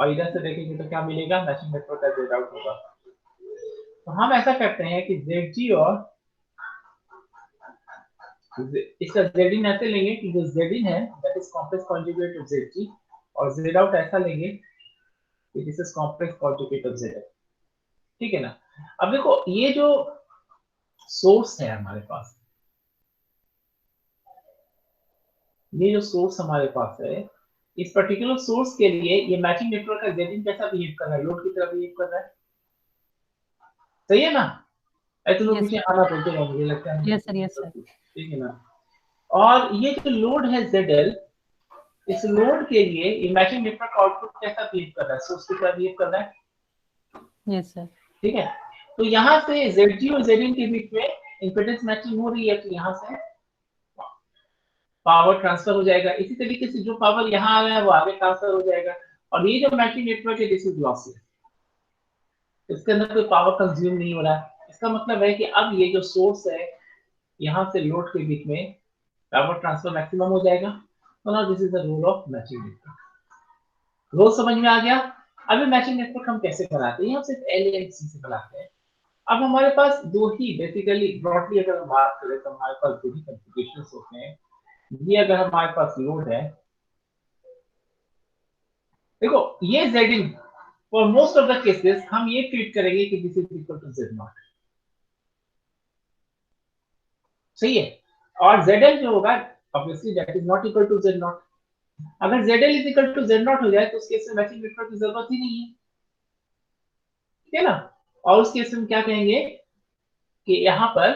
और इधर से देखेंगे तो क्या मिलेगा, मैचिंग नेटवर्क का जेड आउट होगा। तो हम ऐसा करते हैं कि जेड जी और इसका जेड इन ऐसे लेंगे कि जो जेड इन है that is complex conjugate of Z जी, और जेड आउट ऐसा लेंगे कि this is complex conjugate of Z. ठीक है ना। अब देखो ये जो सोर्स है हमारे पास, ये जो सोर्स हमारे पास है, इस पर्टिकुलर सोर्स के लिए ये मैचिंग नेटवर्क का जेड इन कैसा बिहेव कर रहा है, लोड की तरह बिहेव कर रहा है। सही है ना। ऐसे लोग यस पीछे सर, आना बोलते हैं, मुझे लगता है यस सर, यस सर। ठीक है ना। और ये जो लोड है ZL, इस लोड के लिए ये मैचिंग नेटवर्क का आउटपुट कैसा बिहेव कर रहा है, सोर्स की तरह बिहेव कर रहा है। Yes sir. ठीक है। तो यहाँ से ZG और ZIN के बीच में इंपेडेंस मैचिंग हो रही है, तो यहाँ से पावर ट्रांसफर हो जाएगा। इसी तरीके से जो पावर यहाँ आ रहा है वो आगे ट्रांसफर हो जाएगा। और ये जो मैचिंग नेटवर्क है दिस इज लॉसलेस, इसके अंदर कोई पावर कंज्यूम नहीं हो रहा है। इसका मतलब है कि अब ये जो सोर्स है यहाँ से लोड के बीच में पावर ट्रांसफर मैक्सिमम हो जाएगा। तो now this is the rule of matching network. Role समझ में आ गया। अभी मैचिंग नेटवर्क हम कैसे बनाते हैं, हम सिर्फ एल एंड सी से बनाते हैं। अब हमारे पास दो ही बेसिकली ब्रॉडली अगर हम बात करें तो हमारे पास दो ही कॉन्फ़िगरेशन होते हैं। ये अगर हमारे पास लोड है, देखो ये Z in for most of the cases हम ये ट्रीट करेंगे कि this is equal to Z not. सही है। और जेड एल जो होगा obviously that is not equal to Z naught. अगर Z L is equal to Z naught हो जाए तो उस केस में मैचिंग नेटवर्क की जरूरत ही नहीं है। ठीक है ना। और उस केस में क्या कहेंगे कि यहाँ पर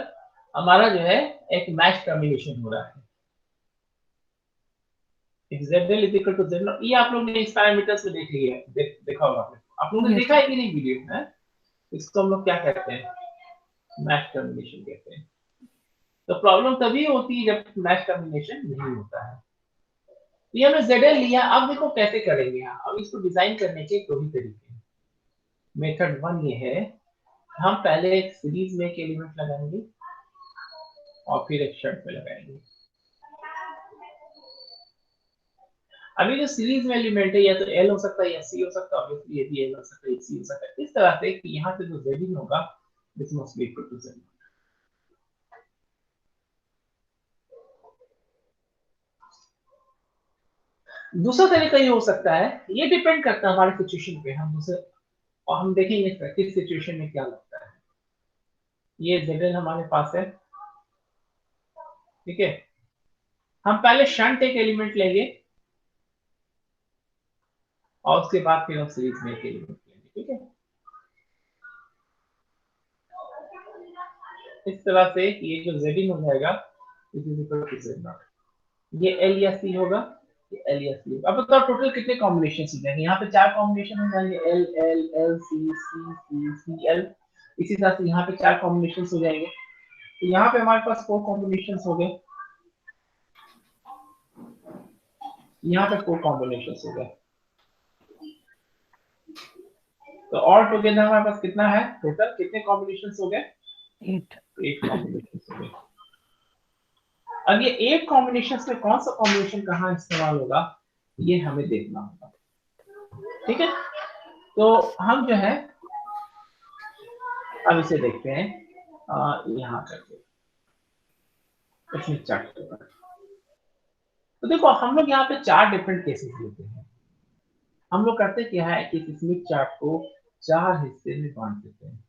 हमारा जो है एक मैच टर्मिनेशन हो रहा है। ZL is equal to Z not, ये आप लोग ने इस पैरामीटर्स में देख लिया है, देखा होगा आप लोगों ने यस देखा सर। है कि नहीं वीडियो में। इसको हम लोग क्या कहते हैं, मैच टर्मिनेशन कहते हैं। तो प्रॉब्लम तभी होती है जब मैच टर्मिनेशन नहीं होता है। तो ये हमने ZL लिया, अब देखो कैसे करेंगे। अब इसको डिजाइन करने के दो ही तरीके हैं। मेथड वन ये है, हम पहले एक सीरीज में एक एलिमेंट लगाएंगे और फिर एक शंट में लगाएंगे। अभी जो सीरीज में एलिमेंट है या तो एल हो सकता है या सी हो सकता है, ऑब्वियसली ये भी एल हो सकता है, सी हो सकता है। इस तरह से कि यहाँ से जो जेड होगा this must be equal to Z. दूसरा तरीका ये हो सकता है, ये डिपेंड करता है हमारे सिचुएशन पे, हम दूसरे और हम देखेंगे किस सिचुएशन में क्या लगता है। ये जेड हमारे पास है। ठीक है। हम पहले शंट एक एलिमेंट लेंगे और उसके बाद फिर हम सीरीज में एक एलिमेंट लेंगे। ठीक है। इस तरह से ये जो जेड हो जाएगा it is equal to Z not. ये एल या सी होगा, ये एल या सी होगा। अब बताओ टोटल कितने कॉम्बिनेशन हो जाएंगे, यहाँ पे 4 कॉम्बिनेशन हो जाएंगे, एल एल एल सी सी सी सी एल। इसी तरह से यहाँ पे 4 कॉम्बिनेशन हो जाएंगे। तो यहाँ पे हमारे पास 4 कॉम्बिनेशन हो गए, यहाँ पे 4 कॉम्बिनेशन हो गए। तो ऑल टुगेदर हमारे पास कितना है, टोटल कितने कॉम्बिनेशन हो गए, 8। 8 कॉम्बिनेशन हो गए। अब ये 8 कॉम्बिनेशन में कौन सा कॉम्बिनेशन कहाँ इस्तेमाल होगा ये हमें देखना होगा। ठीक है। तो हम जो है अब इसे देखते हैं यहाँ करके स्मिथ चार्ट के ऊपर। तो देखो हम लोग यहाँ पे 4 डिफरेंट केसेस लेते हैं। हम लोग करते क्या है कि स्मिथ चार्ट को 4 हिस्से में बांट देते हैं।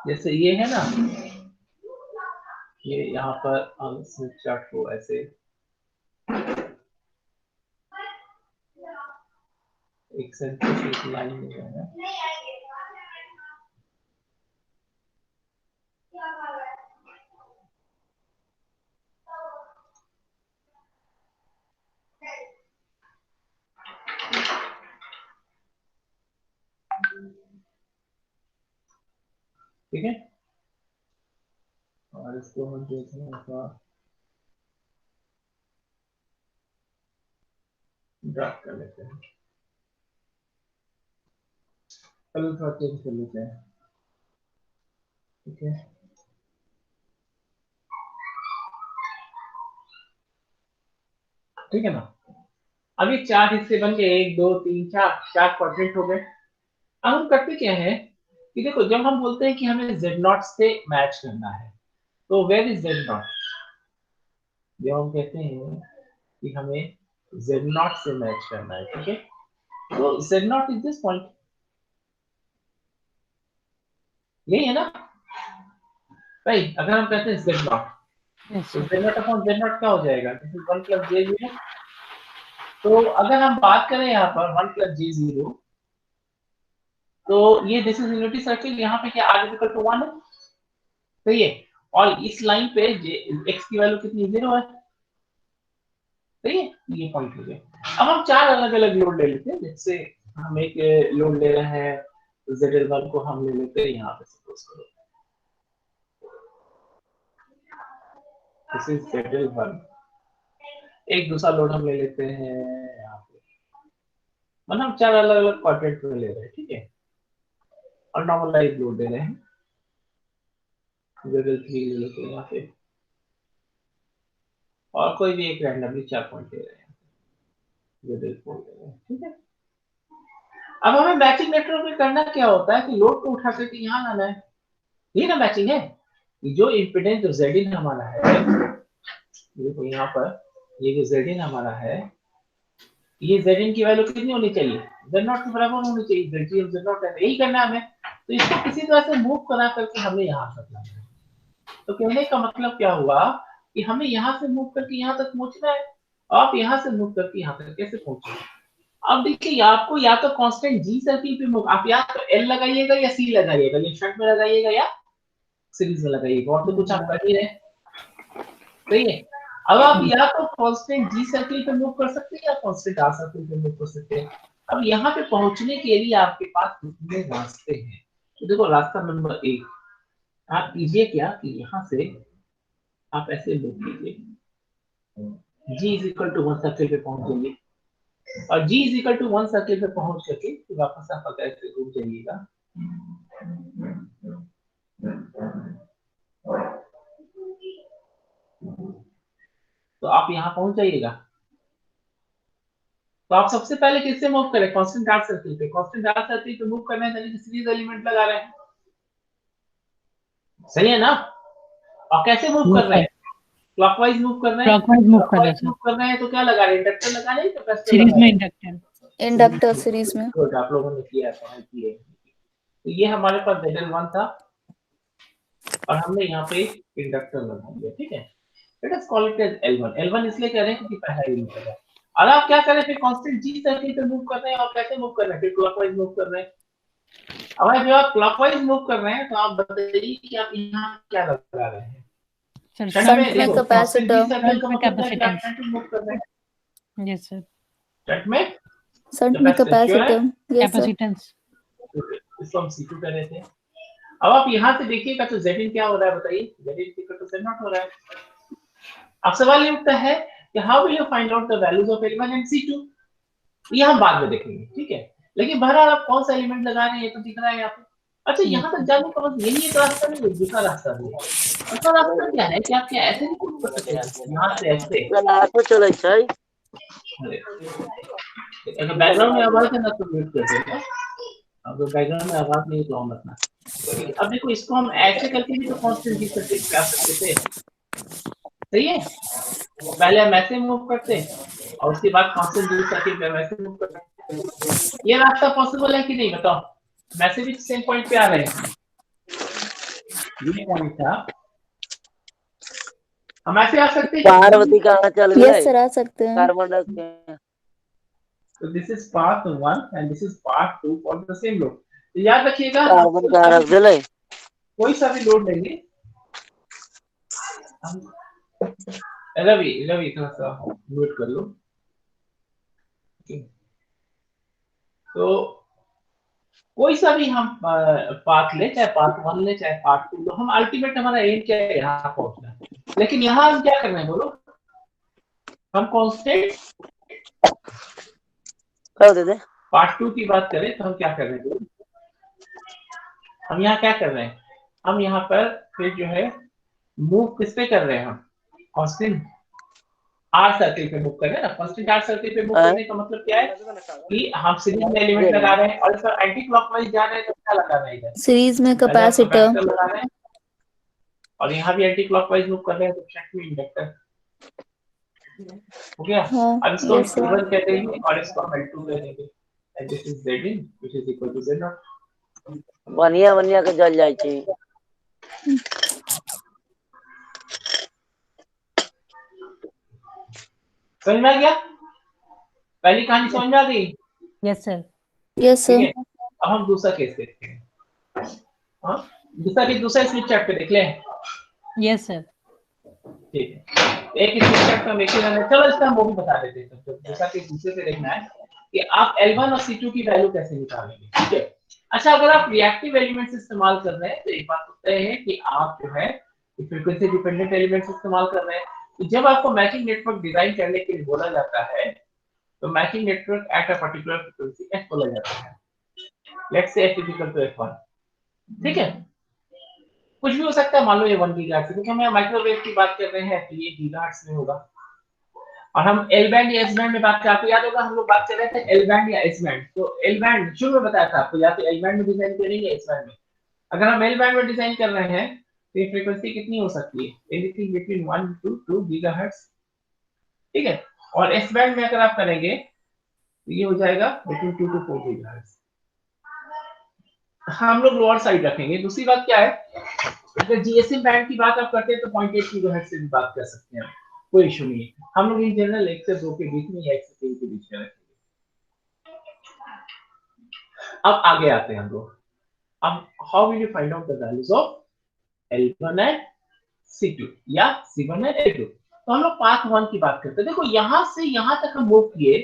जैसे ये है ना, ये यहाँ पर हम स्मिथ चार्ट को ऐसे एक सेंट्रिक लाइन में जो है ठीक है। और इसको हम जो है ड्राफ्ट कर लेते हैं, कलर थोड़ा चेंज कर लेते हैं। ठीक है। ठीक है ना। अब ये 4 हिस्से बन गए, 1 2 3 4 क्वाड्रेंट हो गए। अब हम करते क्या है कि देखो, जब हम बोलते हैं कि हमें Z0 से मैच करना है, तो वेयर इज Z0? जब हम कहते हैं कि हमें Z0 से मैच करना है, ठीक है, तो Z0 इज दिस पॉइंट, यही है ना भाई? अगर हम कहते हैं Z0, Yes, तो sir. Z0 अपॉन Z0 क्या हो जाएगा? This is 1 plus J0। तो अगर हम बात करें यहाँ पर 1 प्लस J0, तो ये दिस इज यूनिटी सर्किल, यहाँ पे क्या r इज इक्वल टू 1 है, सही है। और इस लाइन पे x की वैल्यू कितनी, 0 है, सही है, ये पॉइंट हो गया। अब हम 4 अलग अलग लोड ले लेते हैं, जैसे हम एक लोड ले रहे हैं ZL1 को हम ले लेते हैं यहाँ पे, सपोज करो दिस इज ZL1। एक दूसरा लोड हम ले लेते हैं यहाँ पे, मतलब हम 4 अलग अलग क्वाड्रेंट में ले रहे हैं, ठीक है, और नॉर्मलाइज लोड दे रहे हैं, ZL3 ले लेते हैं यहाँ पे, और कोई भी एक रैंडमली 4 पॉइंट ले रहे हैं, ZL4 ले रहे हैं, ठीक है। अब हमें मैचिंग नेटवर्क में करना क्या होता है कि लोड को उठा करके यहाँ लाना है, ये ना मैचिंग है। जो इम्पीडेंस जो Zin हमारा है, देखो यहाँ पर ये जो Zin हमारा है, ये Zin की वैल्यू कितनी होनी चाहिए? Z0 के बराबर होनी चाहिए, Zg और Z0 है, यही करना है हमें। तो इसको किसी तरह से मूव करा करके हमें यहाँ तक लाना है। तो कहने का मतलब क्या हुआ कि हमें यहाँ से मूव करके यहाँ तक पहुंचना है। आप यहाँ से मूव करके यहाँ तक कैसे पहुंचोगे? अब देखिए, आपको या तो कांस्टेंट जी सर्किल पे मूव, आप या तो एल लगाइएगा या सी लगाइएगा, या शंट में लगाइएगा या सीरीज में लगाइएगा, और तो कुछ आप कर ही रहे, सही है। अब आप या तो कांस्टेंट जी सर्किल पे मूव कर सकते हैं या कांस्टेंट आर सर्किल पे मूव कर सकते हैं। अब यहाँ पे पहुंचने के लिए आपके पास कितने रास्ते हैं? तो देखो, रास्ता नंबर 1, आप कीजिए क्या कि यहाँ से आप ऐसे मूव कीजिए, G is equal to 1 circle पे पहुंच जाइए, और G is equal to 1 circle पे पहुंच करके फिर वापस आप अगर ऐसे रुक जाइएगा, तो आप यहाँ पहुंच जाइएगा। तो आप सबसे पहले किससे मूव करें? कांस्टेंट आर सर्किल पे। कांस्टेंट आर सर्किल पे मूव करने के लिए सीरीज एलिमेंट लगा रहे हैं, सही है ना? और कैसे मूव कर Yes, रहे sir. हैं? क्लॉकवाइज मूव कर रहे हैं। Clockwise move कर रहे क्लॉकवाइज हैं, मूव sir. कर रहे हैं तो क्या लगा रहे हैं? इंडक्टर लगा रहे हैं, कैपेसिटर Series लगा में रहे inductor. इंडक्टर हैं? सीरीज में। गुड, आप लोगों ने किया है, किए। तो ये हमारे पास ZL1 था, और हमने यहाँ पे इंडक्टर लगा दिया, ठीक है। Let us call it as L1। L1 इसलिए कह रहे हैं क्योंकि पहला एलिमेंट है। और आप क्या कर रहे हैं? फिर कांस्टेंट जी सर्किल पे मूव कर रहे हैं, और कैसे मूव कर रहे हैं? फिर क्लॉकवाइज मूव कर रहे हैं। अब जब आप क्लॉकवाइज मूव कर रहे हैं तो आप बताइए कि आप यहाँ क्या लगा रहे हैं? Sir, शंट में शंट में देखो, कांस्टेंट जी कैपेसिटर। सर्किल शंट का में मतलब है कि आप capacitance. शंट में मूव कर रहे हैं। Yes, sir. शंट में शंट में कैपेसिटर, श्योर है? कैपेसिटर। Yes sir. Capacitance. इसको हम C2 कर रहे थे। अब आप यहाँ से देखिएगा तो Zin क्या हो रहा है बताइए? Zin इक्वल टू Z0 हो रहा है। अब सवाल ये उठता है कि how will you find out the values of L1 and C2? ये हम बाद में देखेंगे, ठीक है। लेकिन बहरहाल आप कौन सा एलिमेंट लगा रहे हैं ये तो दिख रहा है यहाँ पे। अच्छा, Yes, यहाँ तक sir. जाने का बस यही एक रास्ता नहीं है, दूसरा रास्ता भी है। दूसरा रास्ता क्या है कि आप क्या ऐसे भी कुछ कर सकते हैं, यहाँ से ऐसे। अगर बैकग्राउंड में आवाज है ना तो म्यूट कर देना, अगर बैकग्राउंड में आवाज नहीं तो ऑन रखना। अब देखो, इसको हम ऐसे करके भी तो कांस्टेंट जी सर्किट पे आ सकते थे, सही है। पहले हम ऐसे मूव करते और उसके बाद कांस्टेंट जी सर्किट पे वैसे मूव करते। ये रास्ता पॉसिबल है कि नहीं बताओ? वैसे भी सेम पॉइंट पे आ रहे हैं, ये पॉइंट था, हम ऐसे आ सकते हैं। पार्वती कहाँ चल गए? यस सर, आ सकते हैं। Carbon dioxide. तो this is path 1 and this is path 2 for the same load. तो याद रखिएगा, कार्बन कहाँ रख दिले? कोई सा भी लोड लेंगे हम। रवि रवि थोड़ा सा म्यूट कर लो। तो कोई सा भी हम पाथ ले, चाहे पाथ 1 ले चाहे पाथ 2, तो हम अल्टीमेट हमारा एम क्या है? यहाँ पहुंचना है। लेकिन यहाँ हम क्या कर रहे हैं बोलो? हम कांस्टेंट कर दे दे। पार्ट 2 की बात करें तो हम क्या कर रहे हैं बोलो? हम यहाँ क्या कर रहे हैं? हम यहाँ पर फिर जो है मूव किस पे कर रहे हैं? हम कांस्टेंट आर सर्किल पे मूव कर रहे हैं ना, कांस्टेंट आर सर्किल पे मूव करने का मतलब क्या है कि हम सीरीज में एलिमेंट लगा रहे हैं और इसका एंटी क्लॉकवाइज जा रहे हैं, तो क्या लगाना है इधर, सीरीज में पहले आप कैपेसिटर। कैपेसिटर लगा रहे हैं और यहाँ भी एंटी क्लॉकवाइज मूव कर रहे हैं, तो शंट में इंडक्टर हो गया। हाँ, अब इसको हम yes, sir. C1 कह देंगे और इसको हम L2 कह देंगे, and this is Zin which is equal to Z0। बढ़िया बढ़िया के जल जाए छी। समझ में आ गया, पहली कहानी समझ में आ गई। Yes sir. Yes, ठीक sir. है, अब हम दूसरा केस देखते हैं। हाँ, दूसरा केस दूसरा स्मिथ चार्ट पे देख लें। Yes sir. ठीक है, एक स्मिथ चार्ट पे हम एक ही रन है, चलो इसका हम वो भी बता देते हैं। तो दूसरा केस दूसरे से देखना है कि आप L1 और C2 की वैल्यू कैसे निकालेंगे। ठीक है, अच्छा अगर आप रिएक्टिव एलिमेंट्स इस्तेमाल कर रहे हैं तो एक बात होता है कि आप जो है फ्रीक्वेंसी डिपेंडेंट एलिमेंट्स इस्तेमाल कर रहे हैं। तो जब आपको मैचिंग नेटवर्क डिजाइन करने के लिए बोला जाता है तो matching network at a particular frequency f बोला जाता है। लेट्स से f f1। ठीक है, कुछ भी हो सकता है, मान लो ये 1 गीगाहर्ट्ज, क्योंकि हम माइक्रोवेव की बात कर रहे हैं तो ये गीगाहर्ट्ज में होगा। और हम एल बैंड या एस बैंड में बात कर, आपको याद होगा हम लोग बात कर रहे थे एल बैंड या एस बैंड। तो एल बैंड शुरू में बताया था आपको, या तो एल बैंड में डिजाइन करेंगे या एस बैंड में। अगर हम एल बैंड में डिजाइन कर रहे हैं तो ये फ्रीक्वेंसी कितनी हो सकती है, एनीथिंग बिटवीन 1 to 2 गीगाहर्ट्ज। ठीक है, और एस बैंड में अगर आप करेंगे तो ये हो जाएगा बिटवीन 2 to 4 गीगाहर्ट्ज। हम लोग लोअर साइड रखेंगे। दूसरी बात क्या है, अगर जीएसएम बैंड की बात आप करते हैं तो 0.8 गीगाहर्ट्ज से भी बात कर सकते हैं, कोई इशू नहीं है। हम लोग इन जनरल 1 से 2 के बीच में या 1 से 3 के बीच में रखेंगे। अब आगे आते हैं हम लोग। अब how will you find out the values of L1 and C2 या C1 एंड L2। तो हम लोग पाथ 1 की बात करते हैं। देखो यहां से यहां तक हम मूव किए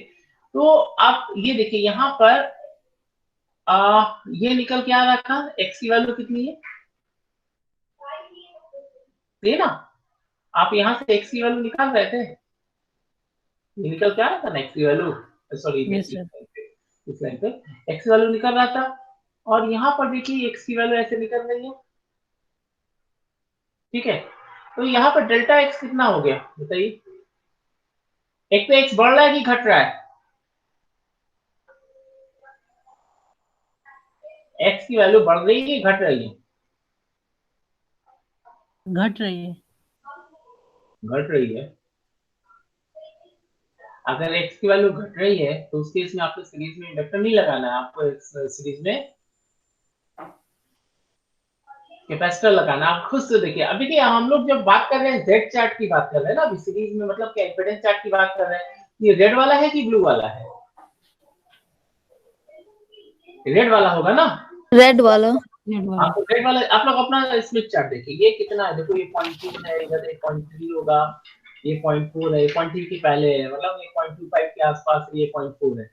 तो आप ये देखिए यहां पर ये निकल के आ रहा था, x की वैल्यू कितनी है, ये ना, आप यहां से x की वैल्यू निकाल रहे थे, ये निकल के आ रहा था ना x की वैल्यू, सॉरी यस सर। इस लाइन पे x की वैल्यू निकल रहा था और यहाँ पर देखिए x की वैल्यू ऐसे निकल रही है। ठीक है, तो यहाँ पर डेल्टा x कितना हो गया बताइए, एक तो x बढ़ रहा है कि घट रहा है, x की वैल्यू बढ़ रही है घट रही है, घट रही है। घट रही है। अगर x की वैल्यू घट रही है तो उस केस में आपको सीरीज में इंडक्टर नहीं लगाना है, आपको सीरीज में कैपेसिटर लगाना। आप खुद से देखिए, अभी देखिए हम लोग जब बात कर रहे हैं जेड चार्ट की बात कर रहे हैं ना, अभी सीरीज में मतलब क्या इम्पीडेंस चार्ट की बात कर रहे हैं, ये रेड वाला है कि ब्लू वाला है, रेड वाला होगा ना, रेड वाला। रेड वाला। आपको रेड वाला, आप लोग अपना स्मिथ चार्ट देखिए, ये कितना है, देखो ये 0.3 है, इधर 0.3 होगा, ये 0.4 है, 0.3 के पहले है, मतलब ये 0.25 के आसपास ये 0.4 है।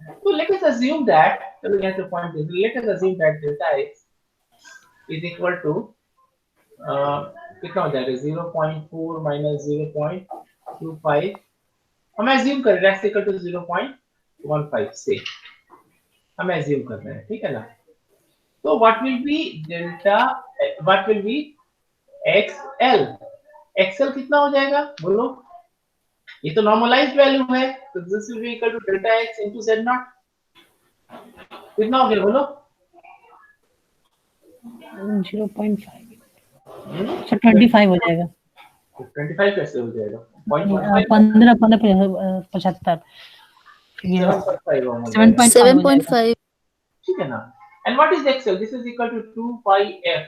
तो लेट अस अज्यूम दैट, चलो यहाँ से point let us assume that delta x is equal to कितना हो जाएगा 0.4 माइनस 0.25, हम एज्यूम कर रहे हैं इक्वल टू 0.15 से हम एज्यूम कर रहे हैं, ठीक है ना। तो what will be delta, what will B xl, xl कितना हो जाएगा बोलो, ये तो नॉर्मलाइज्ड वैल्यू है, तो this will be equal to delta x into z0। कितना हो गया बोलो 0.5 सर 25 हो जाएगा। 25 कैसे हो जाएगा, 15 75 7.5 ठीक है ना। And what is xl, this is equal to 2 pi f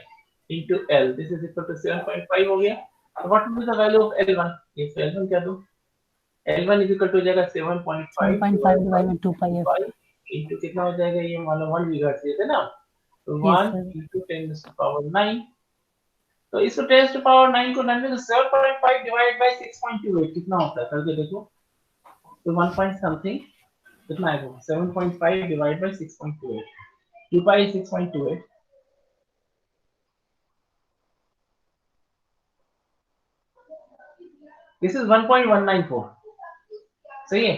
into l, this is equal to 7.5 हो गया। तो what will be the value of l1, ये l1 क्या दो, l1 इज इक्वल टू हो जाएगा 7.5 divide by 2 pi f into कितना हो जाएगा, ये मान लो 1 गीगाहर्ट्ज ये थे ना, तो 1 into 10 to the power 9, तो इसको 10 to the power 9 को 9 में 7.5 डिवाइड बाय 6.28 कितना होता है करके देखो, तो 1 पॉइंट समथिंग कितना आएगा, 7.5 divide by 6.28, 2 pi is 6.28, this is 1.194, सही है।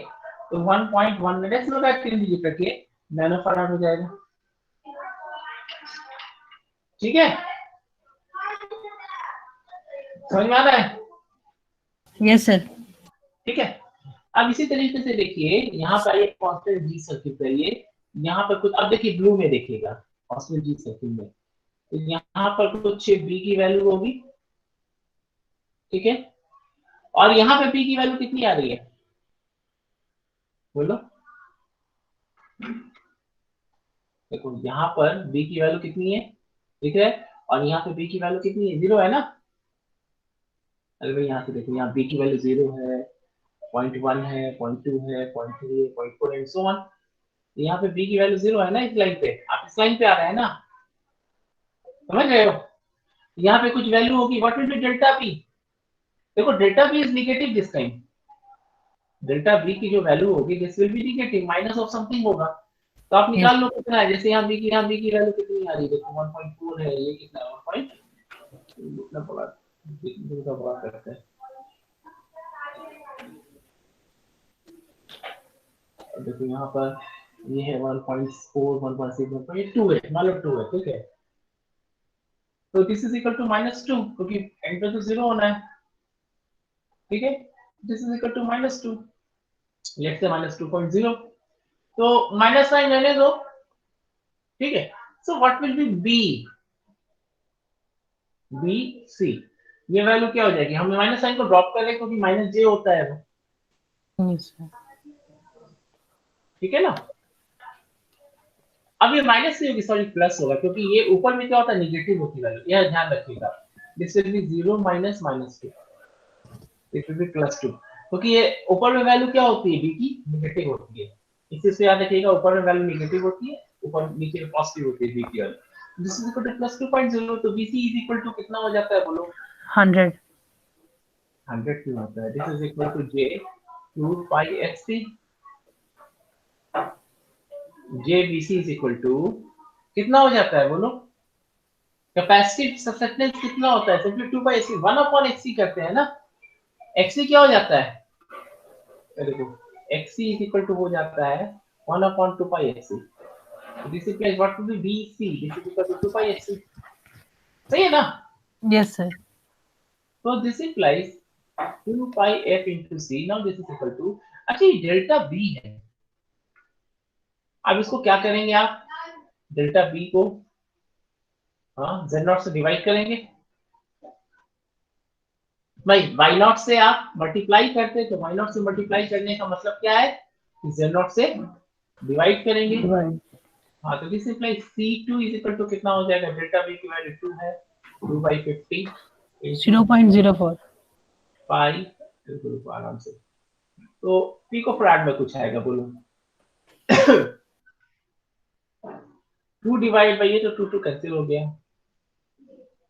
तो 1.1 लेट्स लो दैट 3 डिजिट रखिए, नैनो फैराड हो जाएगा, ठीक है, समझ में आ रहा है। Yes sir. ठीक है। अब इसी तरीके से देखिए यहाँ पर एक कांस्टेंट जी सर्किल करिए, यहाँ पर कुछ, अब देखिए ब्लू में देखिएगा कांस्टेंट जी सर्किल में, तो यहाँ पर कुछ बी की वैल्यू होगी, ठीक है, और यहाँ पे बी की वैल्यू कितनी आ रही है, बोलो। देखो यहाँ पर बी की वैल्यू कितनी है, ठीक है, और यहाँ पे बी की वैल्यू कितनी है, 0 है ना। अरे भाई यहाँ से देखो, यहाँ बी की वैल्यू 0 है, 0.1 है, 0.2 है, 0.3 है, 0.4 एंड सो ऑन। यहाँ पे बी की वैल्यू 0 है ना इस लाइन पे, आप इस लाइन पे आ रहे हैं ना, समझ रहे हो। यहाँ पे कुछ वैल्यू होगी, what will be delta B. देखो delta B is negative this time, delta B की जो वैल्यू होगी this will be negative, minus of something होगा। तो आप निकाल लो कितना है, जैसे यहाँ बी की वैल्यू कितनी आ रही है, देखो 1.4 है, ये कितना है 1. कितना बड़ा बड़ा करते हैं, देखो यहाँ पर ये है 1.4, 1.6, 1.2 है, मान लो 2 है, ठीक है। तो दिस इज इक्वल टू -2, क्योंकि एंड पे तो 0 होना है, ठीक है। This is equal to -2, let's say -2.0, तो माइनस साइन रहने दो, ठीक है। So what will be B, B C, ये वैल्यू क्या हो जाएगी, हम माइनस साइन को ड्रॉप कर रहे हैं क्योंकि माइनस जे होता है वो, यस सर। ठीक है ना। अब ये माइनस नहीं होगी, सॉरी प्लस होगा, क्योंकि ये ऊपर में क्या होता है, नेगेटिव होती है वैल्यू, यह ध्यान रखिएगा। This will B 0 minus -2, this will B +2, क्योंकि ये ऊपर में वैल्यू क्या होती है, बी की नेगेटिव होती है, इसी से याद रखिएगा, ऊपर में वैल्यू नेगेटिव होती है, ऊपर नीचे पॉजिटिव होती है बी की value. This is equal to +2.0, तो बीसी इज इक्वल टू कितना हो जाता है, बोलो। 100। 100 क्यों आता है, this is equal to J 2 pi FC, J BC is equal to कितना हो जाता है, बोलो। कैपेसिटिव ससेप्टेंस कितना होता है, सिंपली 2 पाई एफसी, 1/xc करते हैं ना, xc क्या हो जाता है, देखो xc इज इक्वल टू हो जाता है 1/2 pi fc, this is what will be bc, this is equal to 2 pi fc, सही है ना। Yes sir. तो this implies 2 pi f into c, now this is equal to, अच्छा ये delta b है, अब इसको क्या करेंगे आप, डेल्टा b को हाँ z0 से डिवाइड करेंगे, भाई y0 से आप मल्टीप्लाई करते हैं, तो y0 से मल्टीप्लाई करने का मतलब क्या है, z0 से डिवाइड करेंगे। हाँ तो this implies C2 is equal to कितना हो जाएगा, डेल्टा b की वैल्यू 2 है, 2/50 0.04 पाई, बिल्कुल आराम से, तो पिको फैराड में कुछ आएगा, बोलो। 2 डिवाइड बाय ये तो 2 कैंसिल हो गया,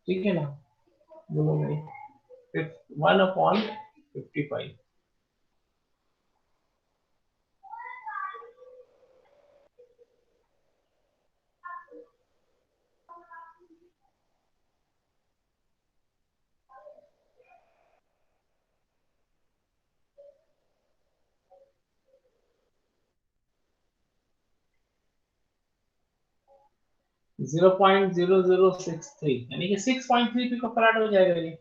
ठीक है ना, बोलो भाई 1/55, जीरो 0.0063, यानी कि 6.3 पिको फैराड हो जाएगा ये,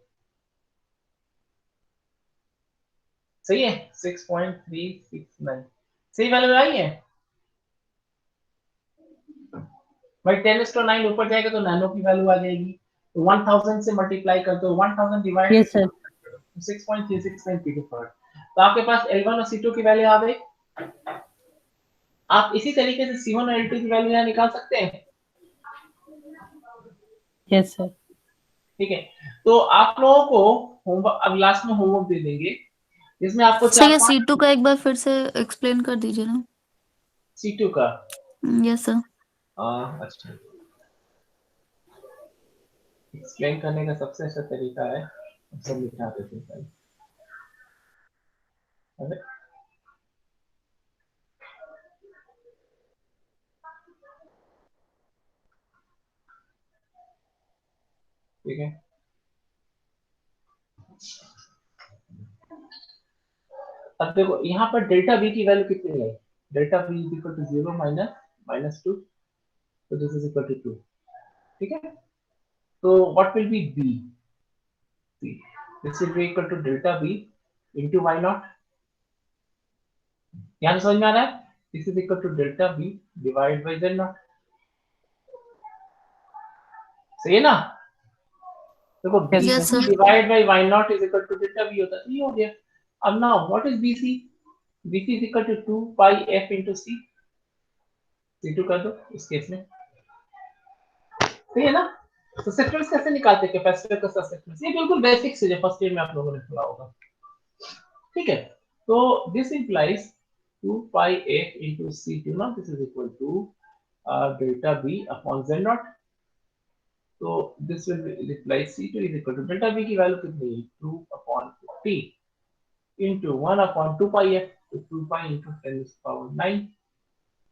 सही है, 6.369, सही वैल्यू आई है भाई। 10:9 ऊपर जाएगा तो नैनो की वैल्यू आ जाएगी, तो 1000 से मल्टीप्लाई कर दो, 1000 डिवाइड यस सर। 6.369 पिकोफैराड, तो आपके पास L1 और C2 की वैल्यू आ गई। आप इसी तरीके से C1 और L2 की वैल्यू यहाँ निकाल सकते हैं, यस सर। ठीक है। तो आप लोगों को होमवर्क अब लास्ट में होमवर्क दे देंगे, जिसमें आपको सर ये 4-5 C2 का एक बार फिर से एक्सप्लेन कर दीजिए ना। C2 का, यस सर। अच्छा, एक्सप्लेन करने का सबसे अच्छा तरीका है सब लिखा देते हैं पहले। अरे, ठीक है, अब देखो यहाँ पर डेल्टा बी की वैल्यू कितनी है, delta B is equal to 0 -2, तो दिस इज इक्वल टू 2, ठीक है। तो what will be B, this will be equal to delta B into y0, यहाँ समझ में आ रहा है? This is equal to delta B divide by Z not. सही है ना? देखो Yes, Yes, sir. Divide by Y not is equal to delta B होता है, तो ये हो गया। अब now what is BC? BC is equal to 2 pi F into C. C2 कर दो इस केस में, सही है ना? तो सेक्टर्स कैसे निकालते हैं कैपेसिटर का सेक्टर्स? ये बिल्कुल बेसिक से जो फर्स्ट ईयर में आप लोगों ने पढ़ा होगा, ठीक है? तो this implies 2 pi f into C2 naught, this is equal to delta B upon Z naught। तो this will replace C2 is equal to delta B की वैल्यू कितनी है? 2 upon 50 into 1 upon 2 pi f, तो 2 pi into 10 to the power 9।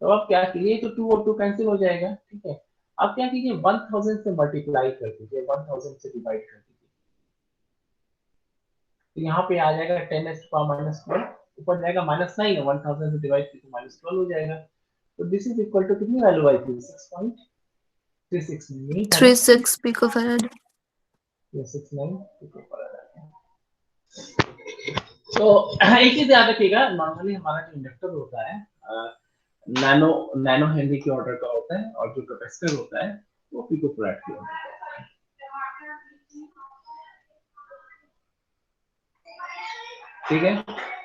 तो अब क्या कीजिए, तो 2 और 2 कैंसिल हो जाएगा, ठीक है? अब क्या कीजिए, 1000 से मल्टीप्लाई कर दीजिए, 1000 से डिवाइड कर दीजिए, तो यहाँ पे आ जाएगा 10 to the power -12, ऊपर जाएगा -9 है, 1000 से डिवाइड किया तो -12 हो जाएगा। तो दिस इज इक्वल टू कितनी वैल्यू आई थी? 6.36 नहीं था ना? 36 picofarad. ये 69 पिकोफैराड आ गया। तो एक चीज याद रखिएगा, नॉर्मली हमारा जो इंडक्टर होता है नैनो हेनरी के ऑर्डर का होता है, और जो कैपेसिटर होता है वो पिकोफैराड के ऑर्डर का होता है। ठीक है,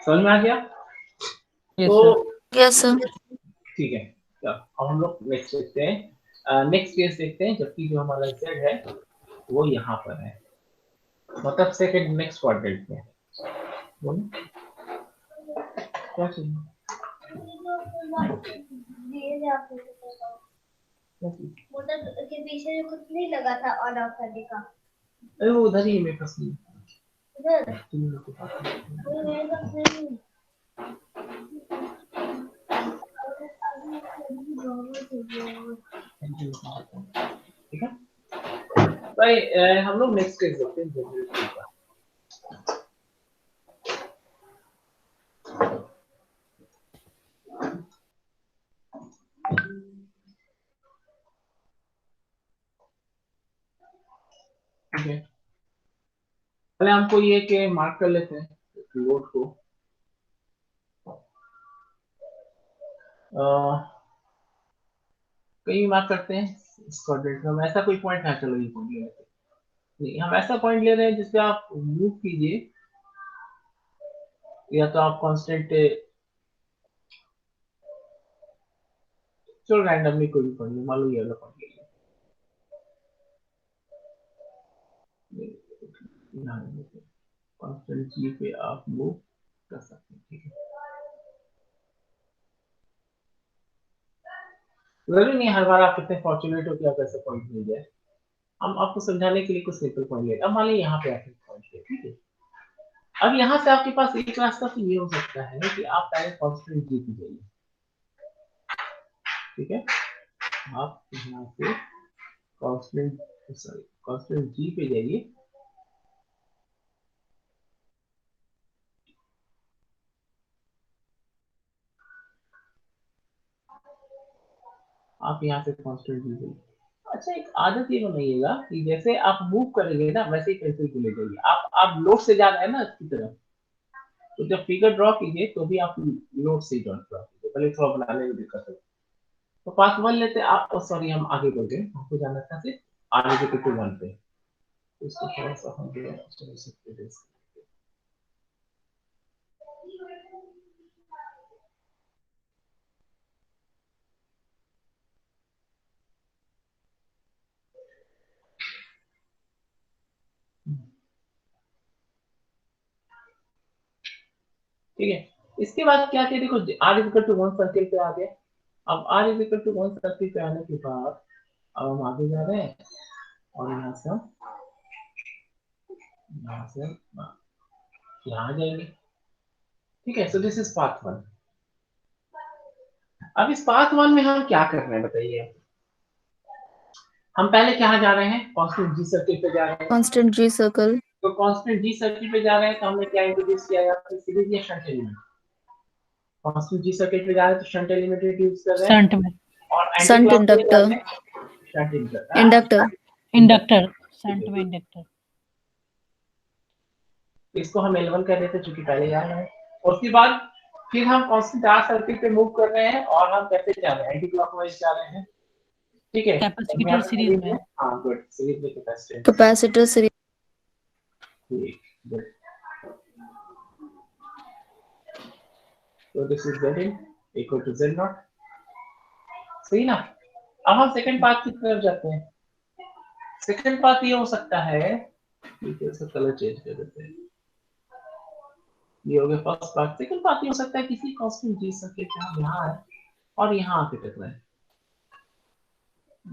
समझ में आ गया? Yes, तो sir. Yes, sir. ठीक है, तो अब हम लोग नेक्स्ट देखते हैं, नेक्स्ट केस देखते हैं, जबकि जो हमारा z है वो यहाँ पर है, मतलब सेकंड नेक्स्ट क्वाड्रेंट में। बोलो क्या चाहिए? मोटर के पीछे जो कुछ नहीं लगा था ऑन ऑफ करने का, अरे वो उधर ही है मेरे पास नहीं। उधर तुम लोग के पास नहीं। वो मेरे पास नहीं है। ठीक है भाई, हम लोग नेक्स्ट केस देखते हैं जनरेटर का। ठीक है, पहले हमको ये के मार्क कर लेते हैं लोड को। कहीं मार्क करते हैं इस क्वाड्रेंट में, हम ऐसा कोई पॉइंट है, चलो ये पॉइंट ले लेते हैं। नहीं, हम ऐसा पॉइंट ले रहे हैं जिसपे आप मूव कीजिए, या तो आप कांस्टेंट, चलो रैंडमली कोई भी पॉइंट, मान लो ये वाला पॉइंट ले लिया, कांस्टेंट जी पे आप मूव कर सकते हैं। ठीक है, जरूरी नहीं हर बार आप कितने फॉर्चुनेट हो कि आप ऐसा पॉइंट मिल जाए। हम आपको समझाने के लिए कुछ सिंपल पॉइंट लेते हैं। अब मान लीजिए यहाँ पे आके पॉइंट है, ठीक है? अब यहाँ से आपके पास एक रास्ता तो ये हो सकता है कि आप पहले कांस्टेंट जी पे जाइए, ठीक है? आप यहाँ से कांस्टेंट जी पे जाइए, आप यहाँ से कांस्टेंट जी जाइए। अच्छा, एक आदत ये बनाइएगा कि जैसे आप मूव करेंगे ना वैसे ही पेंसिल को ले जाइए। आप लोड से जा रहे हैं ना इसकी तरफ, तो जब फिगर ड्रॉ कीजिए तो भी आप लोड से ड्रॉ कीजिए, पहले थोड़ा बनाने में दिक्कत है। तो पास 1 लेते हैं आप, सॉरी हम आगे बढ़ गए, हमको जाना था सिर्फ आगे के टू 1 पे, तो इसको थोड़ा सा हम जो है चलो सकते हैं। ठीक है, इसके बाद क्या किया, देखो r इक्वल टू 1 सर्किल पे आ गए। अब r इक्वल टू 1 सर्किल पे आने के बाद अब हम आगे जा रहे हैं, और यहाँ से हम यहाँ जाएंगे। ठीक है, सो दिस इज पाथ 1। अब इस पाथ 1 में हम क्या कर रहे हैं बताइए? हम पहले कहाँ जा रहे हैं? कांस्टेंट जी सर्किल पे जा रहे हैं। Constant G circle. तो कांस्टेंट जी सर्किल पे जा रहे हैं, तो हमने क्या इंट्रोड्यूस किया? यहाँ पे सीरीज या शंट एलिमेंट। कांस्टेंट जी सर्किल पे जा रहे हैं तो शंट एलिमेंट इंट्रोड्यूस कर रहे हैं, Shunt में और Shunt inductor. Shunt Inductor. inductor, shunt में inductor। इसको हम L1 कह देते हैं, चूंकि पहले जा रहे हैं। और उसके बाद फिर हम कांस्टेंट आर सर्किल पे मूव कर रहे हैं और हम कैसे जा रहे हैं, एंटी क्लॉकवाइज जा रहे हैं, ठीक है। कैपेसिटर सीरीज में। हाँ गुड, सीरीज में कैपेसिटर। Capacitor series. गुड, तो this is Z in equal to Z not, सही ना। अब हम सेकंड पार्ट की तरफ जाते हैं। सेकंड पार्ट ये हो सकता है, इसका कलर चेंज कर देते हैं, ये हो गया फर्स्ट पार्ट। सेकंड पार्ट ये हो सकता है किसी कांस्टेंट जी सर्किट का यहाँ है और यहाँ आके टकराए,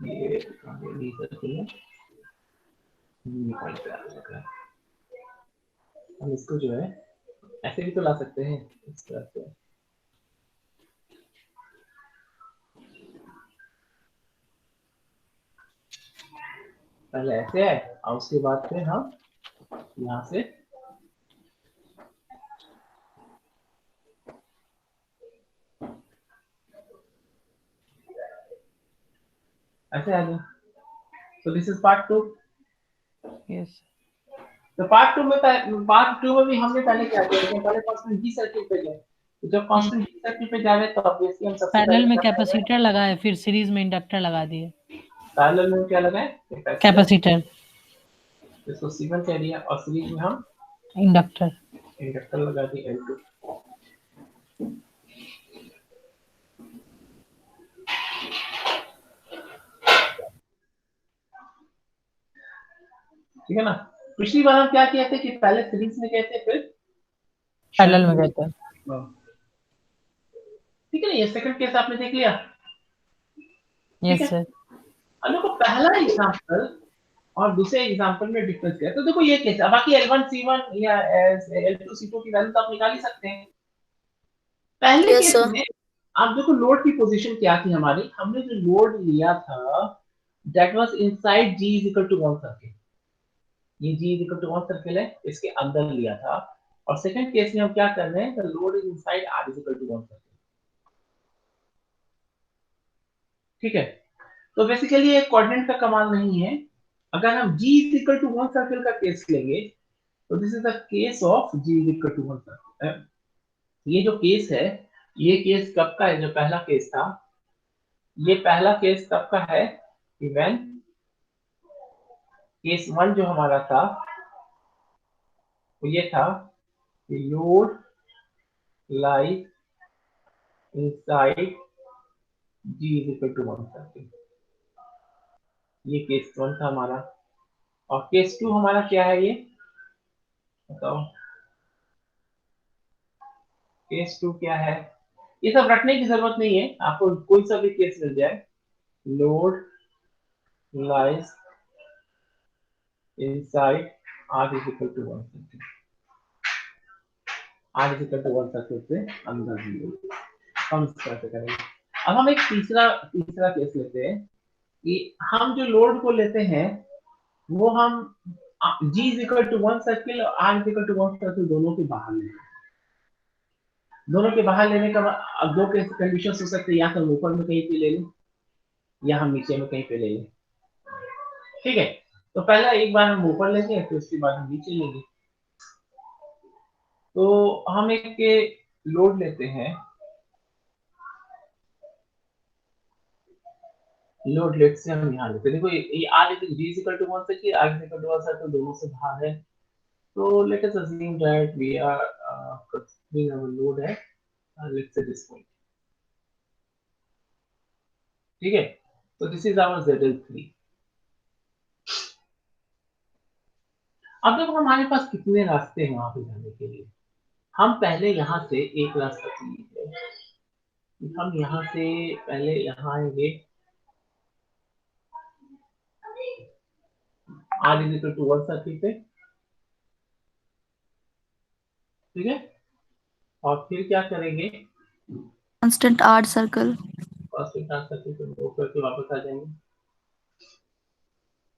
ये डी सर्किल है, ये पॉइंट पे आके टकराए। हम इसको जो है ऐसे भी तो ला सकते हैं, इस तरह से पहले ऐसे है और उसके बाद फिर हम यहाँ से ऐसे आ जाए। तो दिस इज पार्ट 2। यस तो पार्ट 2 में भी हमने पहले क्या किया था, पहले कांस्टेंट जी सर्किट पे गए। तो जब कांस्टेंट जी सर्किट पे जा रहे हैं तो ऑब्वियसली हम सबसे पैरेलल में क्या करेंगे? कैपेसिटर लगाए, फिर सीरीज में इंडक्टर लगा दिए। पैरेलल में क्या लगाए? कैपेसिटर, इसको C1 कह दिया और सीरीज में हम इंडक्टर। इंडक्टर लगा दिए L2। ठीक है ना। पिछली बार हम क्या किए थे कि पहले सीरीज में गए थे फिर पैरेलल में कहते हैं। ठीक है ना। ये सेकंड केस आपने देख लिया। यस है? सर। अब देखो पहला एग्जांपल और दूसरे एग्जांपल में डिफरेंस क्या है। तो देखो ये केस है, बाकी L1 C1 या L2 C2 की वैल्यू तो आप निकाल ही सकते हैं। पहले Yes, केस sir. में आप देखो लोड की पोजीशन क्या थी हमारी, हमने जो लोड लिया था that was inside G is equal to 1 circle. ये G is equal to 1 circle है, इसके अंदर लिया था। और सेकंड केस में हम क्या कर रहे हैं, the load is inside R is equal to 1 circle. ठीक है। तो बेसिकली ये कोऑर्डिनेट का कमाल नहीं है। अगर हम G is equal to 1 circle का केस लेंगे तो this is the case of G is equal to 1 circle. ये जो केस है, ये केस कब का है? जो पहला केस था, ये पहला केस कब का है? इवन केस 1 जो हमारा था वो ये था कि load lies inside G is equal to 1 circle. ये केस 1 था हमारा। और केस 2 हमारा क्या है, ये बताओ केस 2 क्या है? ये सब रटने की जरूरत नहीं है, आपको कोई सा भी केस मिल जाए। Load lies inside R is equal to 1 circle. R is equal to 1 circle से अंदर भी हम इस तरह से करेंगे। अब हम एक तीसरा केस लेते हैं कि हम जो लोड को लेते हैं वो हम G is equal to 1 circle और R is equal to 1 circle दोनों के बाहर लेते हैं। दोनों के बाहर लेने का अब दो कंडीशंस हो सकते हैं, या तो हम ऊपर में कहीं पे ले लें या हम नीचे में कहीं पे ले लें। ठीक है। तो पहला एक बार हम ऊपर लेंगे फिर उसके बाद हम नीचे लेंगे। तो हम एक लोड लेते हैं, लोड लेट से हम यहाँ लेते हैं। देखो ये R G is equal to 1 circle, R is equal to 1 circle दोनों से बाहर है। तो let us assume that we are considering our load है लेट्स से दिस पॉइंट। ठीक है। तो दिस इज आवर ZL3। अब देखो हमारे पास कितने रास्ते हैं वहां पे जाने के लिए। हम पहले यहाँ से एक रास्ता चुनेंगे, हम यहाँ से पहले यहाँ आएंगे R is equal to 1 circle पे। ठीक है। और फिर क्या करेंगे, Constant R circle. Constant R circle पे मूव करके वापस आ जाएंगे।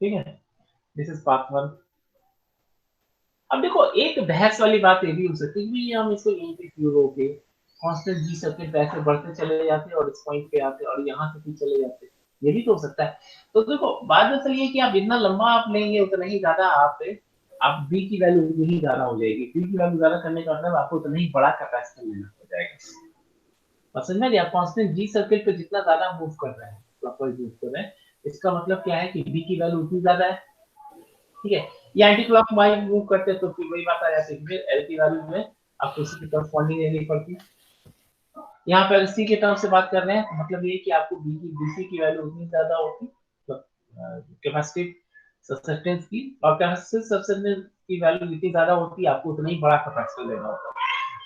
ठीक है। This is path 1। अब देखो एक बहस वाली बात ये भी हो सकती है कि हम इसको यहीं पे क्यों रोके, कांस्टेंट G सर्किल पे ऐसे बढ़ते चले जाते और इस पॉइंट पे आते और यहाँ से फिर चले जाते, ये भी तो हो सकता है। तो देखो बात दरअसल ये कि आप जितना लंबा आप लेंगे उतना ही ज्यादा आप B की वैल्यू उतनी ही ज्यादा हो जाएगी। B की वैल्यू ज्यादा करने का मतलब आपको उतना ही बड़ा कैपेसिटर लेना हो जाएगा। समझ में आप कांस्टेंट जी सर्किल पे जितना ज्यादा मूव कर रहे हैं, क्लॉकवाइज मूव कर रहे हैं, इसका मतलब क्या है कि बी की वैल्यू उतनी ज्यादा है, ठीक है। या एंटी क्लॉकवाइज मूव करते तो फिर वही बात आ जाती है, फिर एल की वैल्यू में आपको उसी की करस्पॉन्डिंग लेनी पड़ती। यहाँ पर सी के टर्म से बात कर रहे हैं, तो मतलब ये कि आपको बी की बीसी की वैल्यू उतनी ज्यादा होती, कैपेसिटिव सब्सटेंस की, और कैपेसिटिव सब्सटेंस की वैल्यू जितनी ज्यादा होती है आपको उतना ही बड़ा कैपेसिटर लेना होता है।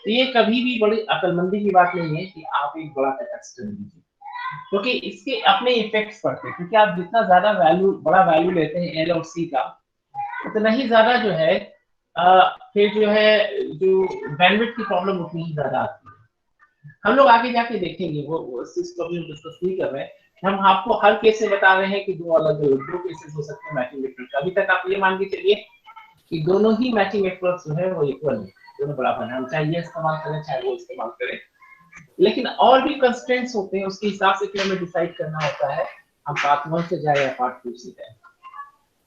तो ये कभी भी बड़ी अकलमंदी की बात नहीं है कि आप एक बड़ा कैपेसिटर लीजिए, क्योंकि इसके अपने इफेक्ट्स पड़ते हैं, क्योंकि आप जितना ज्यादा वैल्यू बड़ा वैल्यू लेते हैं एल और सी का, उतना ही ज्यादा जो है फिर जो है जो बैंडविड्थ की प्रॉब्लम उतनी ही ज्यादा आती है। हम लोग आगे जाके देखेंगे, वो इस चीज को अभी डिस्कस नहीं कर रहे हैं, हम आपको हर केस से बता रहे हैं कि दो अलग अलग दो केसेस हो सकते हैं मैचिंग नेटवर्क। अभी तक आप ये मान के चलिए कि दोनों ही मैचिंग नेटवर्क जो है वो इक्वल है, दोनों बराबर है, हम चाहे ये इस्तेमाल करें चाहे वो इस्तेमाल करें, लेकिन और भी कंस्ट्रेंट्स होते हैं, उसके हिसाब से फिर हमें डिसाइड करना होता है हम पार्ट 1 से जाए या पार्ट 2 से जाए,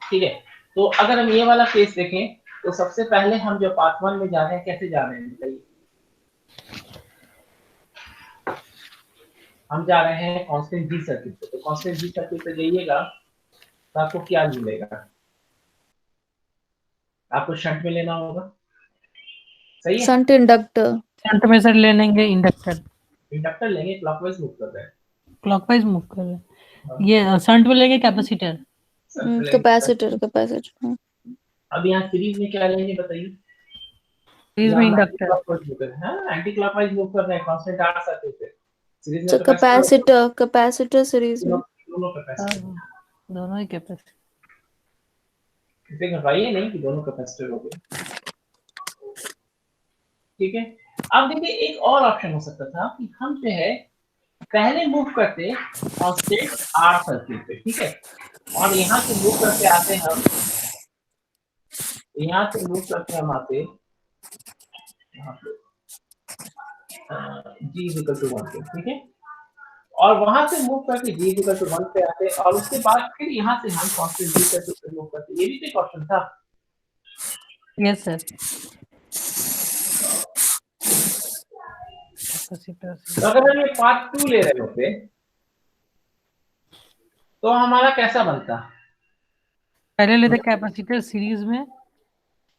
ठीक है। तो अगर हम ये वाला केस देखें तो सबसे पहले हम जो पार्ट 1 में जा रहे हैं, कैसे जा रहे हैं बताइए। हम जा रहे हैं कांस्टेंट जी सर्किट पे, तो कांस्टेंट जी सर्किट पे जाइएगा तो आपको क्या मिलेगा, आपको शंट में लेना होगा, सही है। Shunt inductor. शंट में सर ले लेंगे इंडक्टर, इंडक्टर लेंगे, क्लॉकवाइज मूव कर रहे हैं, क्लॉकवाइज मूव कर रहे हैं। ये शंट में लेंगे कैपेसिटर, कैपेसिटर कैपेसिटर। अब यहाँ सीरीज में क्या लेंगे बताइए। सीरीज में इंडक्टर, एंटी क्लॉकवाइज मूव कर रहे हैं कांस्टेंट आर सर्किट पे, सीरीज तो में कैपेसिटर कैपेसिटर सीरीज में। दोनों कैपेसिटर, दोनों ही कैपेसिटर। इसे घबराइए नहीं कि दोनों कैपेसिटर हो गए, ठीक है। अब देखिए एक और ऑप्शन हो सकता था कि हम जो है पहले मूव करते कांस्टेंट आर सर्किट पे, ठीक है, और यहाँ से मूव करके आते हम, यहाँ से मूव करके हम आते यहाँ पे जी इक्वल टू 1 पे, ठीक है, और वहां से मूव करके जी इक्वल टू 1 पे आते, और उसके बाद फिर यहाँ से हम कांस्टेंट जी सर्किट पे मूव करते। ये भी तो एक ऑप्शन था। Yes sir. कैपेसिटर तो अगर हम ये पार्ट 2 ले रहे होते तो हमारा कैसा बनता, पहले लेते कैपेसिटर सीरीज में,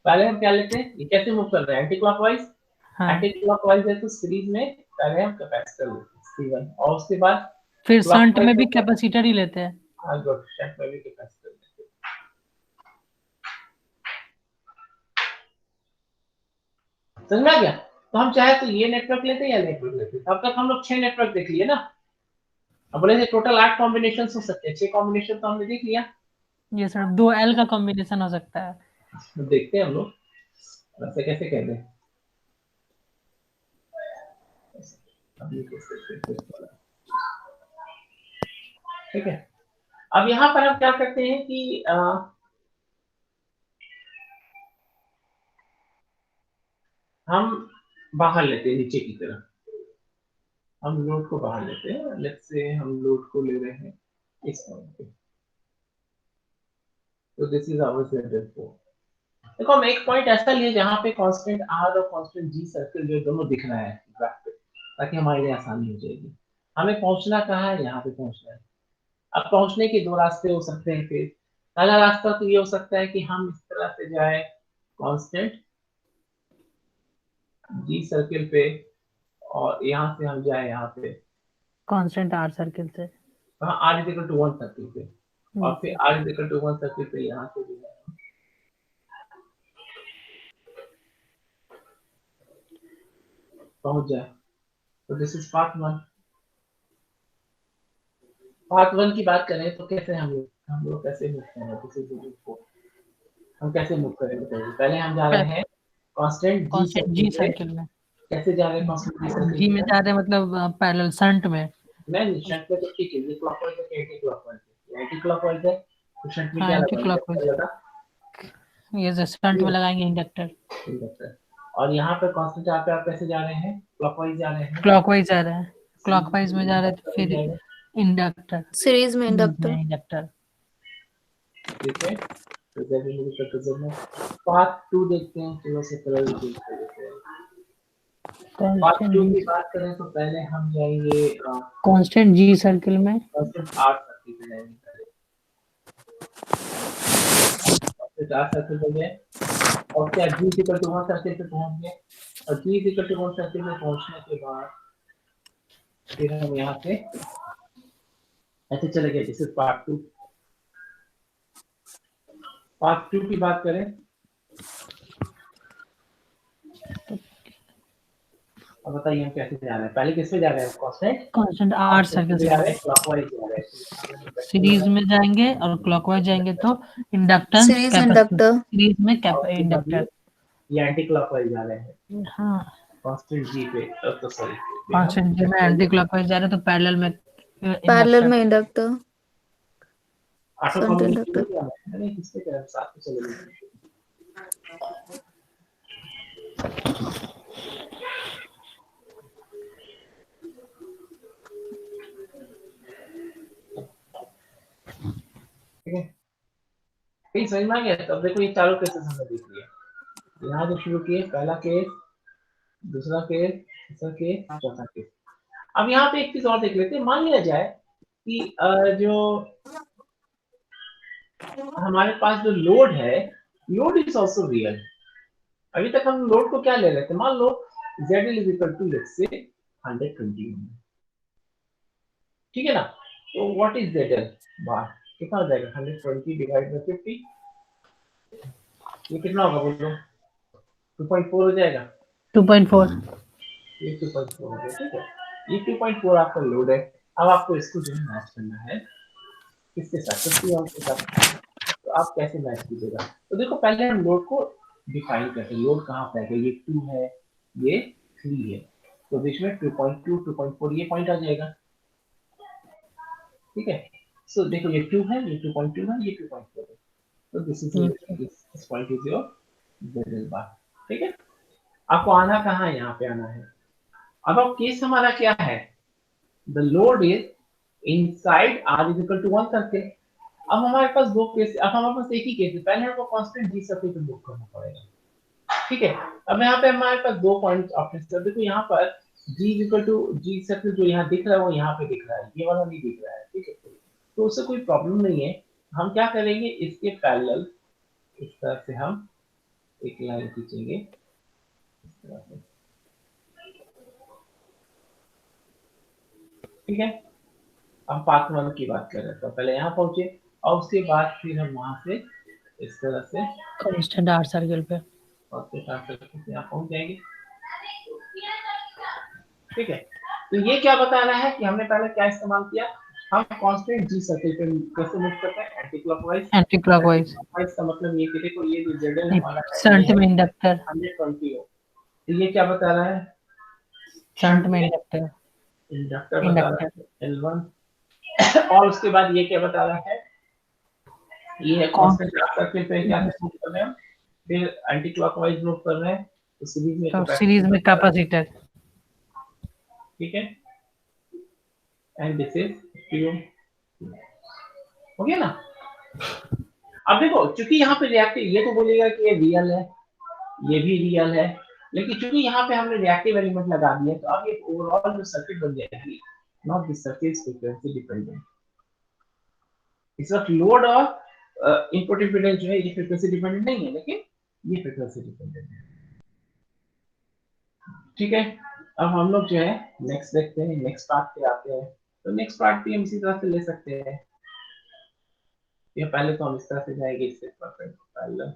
पहले हम क्या लेते हैं, ये कैसे मूव कर रहे हैं एंटी क्लॉकवाइज, हाँ, एंटी क्लॉकवाइज है तो सीरीज में पहले हम कैपेसिटर लेते हैं C1, और उसके बाद फिर शंट में भी clockwise कैपेसिटर ही लेते हैं। हाँ गुड, शंट में भी कैपेसिटर लेते हैं। समझ में आ गया। तो हम चाहे तो ये नेटवर्क लेते या नेटवर्क लेते, तब तक हम लोग 6 नेटवर्क देख लिए ना। अब बोले थे टोटल 8 कॉम्बिनेशन हो सकते हैं, 6 कॉम्बिनेशन तो हमने देख लिया। ये सर 2L का कॉम्बिनेशन हो सकता है। तो देखते हैं हम लोग वैसे कैसे कहते हैं, ठीक है। अब यहाँ पर हम क्या करते हैं कि हम बाहर लेते हैं नीचे की तरफ, हम लोड को बाहर लेते हैं, लेट्स से हम लोड को ले रहे हैं इस पॉइंट पे, तो दिस इज आवर Z4। देखो हम एक पॉइंट ऐसा लिए जहां पे कांस्टेंट R और कांस्टेंट G सर्कल जो दोनों दिख रहा है ग्राफ पे, ताकि हमारे लिए आसानी हो जाएगी। हमें पहुंचना कहाँ है, यहाँ पे पहुंचना है। अब पहुंचने के दो रास्ते हो सकते हैं, फिर पहला रास्ता तो ये हो सकता है कि हम इस तरह से जाए कांस्टेंट G सर्कल पे, और यहाँ से हम जाए यहाँ पे कांस्टेंट आर सर्किल से, कहाँ R is equal to 1 circle पे, और फिर R is equal to 1 circle पे यहाँ से जो है पहुंच जाए। तो दिस इज पार्ट 1। पार्ट 1 की बात करें तो कैसे हम लोग कैसे मूव करें, किसी भी को हम कैसे मूव करें बताइए। पहले हम जा रहे हैं कांस्टेंट जी सर्किल में। कैसे जा रहे हैं कांस्टेंट जी सर्किल जी में जा रहे हैं मतलब पैरेलल शंट में। नहीं शंट में तो ठीक है, ये क्लॉकवाइज है, एंटी क्लॉकवाइज है, एंटी क्लॉकवाइज है तो शंट में हाँ, क्या एंटी लगाएंगे, क्लॉकवाइज। ये जो शंट में लगाएंगे इंडक्टर। इंडक्टर। और यहाँ पे कांस्टेंट यहाँ पे आप कैसे जा रहे हैं, क्लॉकवाइज जा रहे हैं, क्लॉकवाइज जा रहे हैं, क्लॉकवाइज में जा रहे हैं तो फिर इंडक्टर, सीरीज में इंडक्टर। इंडक्टर। ठीक है। तो जब में पार्ट 2 देखते हैं, थोड़ा सा कलर देखते हैं। पार्ट 2 की बात करें तो पहले हम जाएंगे कांस्टेंट जी सर्किल में, कांस्टेंट आर सर्किल में जाएंगे पहले। कांस्टेंट आर सर्किल में गए और क्या जी इक्वल टू 1 सर्किल पे पहुंच गए, और जी इक्वल टू 1 सर्किल में पहुंचने के बाद फिर हम यहाँ से ऐसे चले गए। This is part 2। पार्ट 2 की बात करें, अब बताइए हम कैसे जा रहे हैं। पहले किस पे जा रहे हैं? कांस्टेंट आर सर्किल जा रहे से हैं, क्लॉकवाइज जा रहे हैं। सीरीज में जाएंगे और क्लॉकवाइज जाएंगे तो इंडक्टेंस सीरीज इंडक्टर, सीरीज में और उसके बाद इंडक्टर। ये एंटी क्लॉकवाइज जा रहे हैं हाँ, कांस्टेंट जी पे। तो सॉरी, कांस्टेंट जी में एंटी क्लॉकवाइज जा रहे तो पैरेलल में पैरेलल में inductor, auto shunt communication inductor. क्या है? नहीं, किसके तरफ साथ में चले गए। ठीक है, कहीं समझ में आ गया? तब देखो ये चारों केसेस हमने देख लिया। यहाँ जो शुरू किए, पहला केस, दूसरा केस, तीसरा केस, चौथा केस। अब यहाँ पे एक चीज और देख लेते हैं। मान लिया जाए कि जो हमारे पास जो लोड है, लोड इज ऑल्सो रियल। अभी तक हम लोड को क्या ले रहे थे? मान लो ZL is equal to let's say 120 ओम, ठीक है ना? तो व्हाट इज ZL बार? कितना हो जाएगा? 120 डिवाइड बाय 50, ये कितना होगा बोलो? 2.4 हो जाएगा। 2.4। ये 2.4 हो गया, ठीक है। ये 2.4 आपका लोड है। अब आपको इसको जो है मैच करना है किसके साथ? 50 ओम के साथ। तो आप कैसे मैच कीजिएगा? तो देखो, पहले हम लोड को डिफाइन करते हैं। लोड कहाँ पे है? ये 2 है, ये 3 है, तो बीच में 2.2, 2.4 ये पॉइंट आ जाएगा, ठीक है। सो देखो, ये 2 है, ये 2.2 है, ये 2.4 है, तो this is this point is your ZL बार, ठीक है। आपको आना कहाँ है? यहाँ पे आना है। अब केस हमारा क्या है? The load is inside R is equal to 1 circle. अब हमारे पास दो केस, अब हमारे पास एक ही केस है। पहले हमको कांस्टेंट जी सर्किल पे बुक करना पड़ेगा, ठीक है। अब यहाँ पे हमारे पास दो पॉइंट ऑप्शन है। देखो यहाँ पर G equal to G circle जो यहाँ दिख रहा है वो यहाँ पे दिख रहा है, ये वाला नहीं दिख रहा है, ठीक है। तो उससे कोई प्रॉब्लम नहीं है। हम क्या करेंगे, इसके पैरेलल इस तरह से हम एक लाइन खींचेंगे इस तरह से, ठीक है। हम पार्ट 1 की बात कर रहे हैं, तो पहले यहाँ पहुंचे और उसके बाद फिर हम वहां से इस तरह से कांस्टेंट आर सर्किल पे और फिर यहाँ पहुंच जाएंगे, ठीक है। तो ये क्या बता रहा है कि हमने पहले क्या इस्तेमाल किया? हम कांस्टेंट जी सर्किल पे कैसे मूव करते हैं? Anti clockwise. एंटी क्लॉकवाइज इसका मतलब ये कि देखो, ये जो ZL हमारा शंट में इंडक्टर, 120 हो, तो ये क्या बता रहा है? शंट में इंडक्टर, इंडक्टर बता रहा है L1। और उसके बाद ये क्या बता रहा है? ये है कांस्टेंट सर्किल पे क्या मूव कर रहे हैं, फिर एंटी क्लॉकवाइज मूव कर रहे हैं, तो सीरीज में कैपेसिटर, ठीक है। एंड दिस इज Q, हो गया ना? अब देखो, चूंकि यहाँ पे रिएक्टिव, ये तो बोलेगा कि ये रियल है, ये भी रियल है, लेकिन चूंकि यहाँ पे हमने रिएक्टिव एलिमेंट लगा दिया, तो अब ये ओवरऑल जो सर्किट बन जाएगी, not this circuit is frequency dependent. It's not load और इनपुट इंपीडेंस जो है ये फ्रीक्वेंसी डिपेंडेंट नहीं है, लेकिन ये फ्रीक्वेंसी डिपेंडेंट है, ठीक है। अब हम लोग जो है नेक्स्ट देखते हैं, नेक्स्ट पार्ट पे आते हैं। तो नेक्स्ट पार्ट भी हम इसी तरह से ले सकते हैं, या पहले तो हम इस तरह से जाएंगे, इससे परफेक्ट पैरेलल।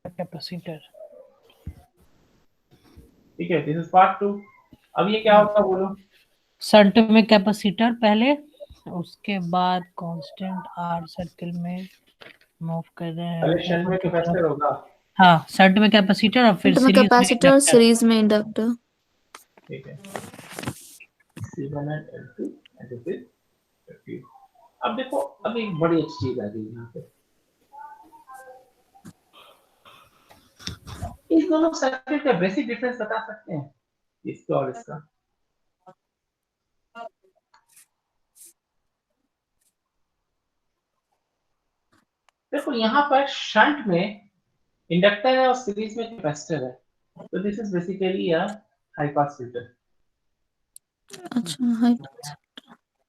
कैपेसिटर, ठीक है, दिस इज पार्ट 2। अब ये क्या होगा बोलो? शंट में कैपेसिटर पहले, उसके बाद कांस्टेंट आर सर्किल में मूव कर रहे हैं पहले शंट में कैपेसिटर होगा, हाँ, शंट में कैपेसिटर और फिर शंट में सीरीज में कैपेसिटर, इंडक्टर, सीरीज में इंडक्टर। ठीक है। C1 and L2 and this is F2। अब देखो, अब एक बड़ी अच्छी चीज आ गई यहाँ पे। इस दोनों सर्किट का बेसिक डिफरेंस बता सकते हैं, इसका और इसका? देखो यहाँ पर शंट में इंडक्टर है और सीरीज में कैपेसिटर है, तो this is basically a high pass filter. अच्छा हाई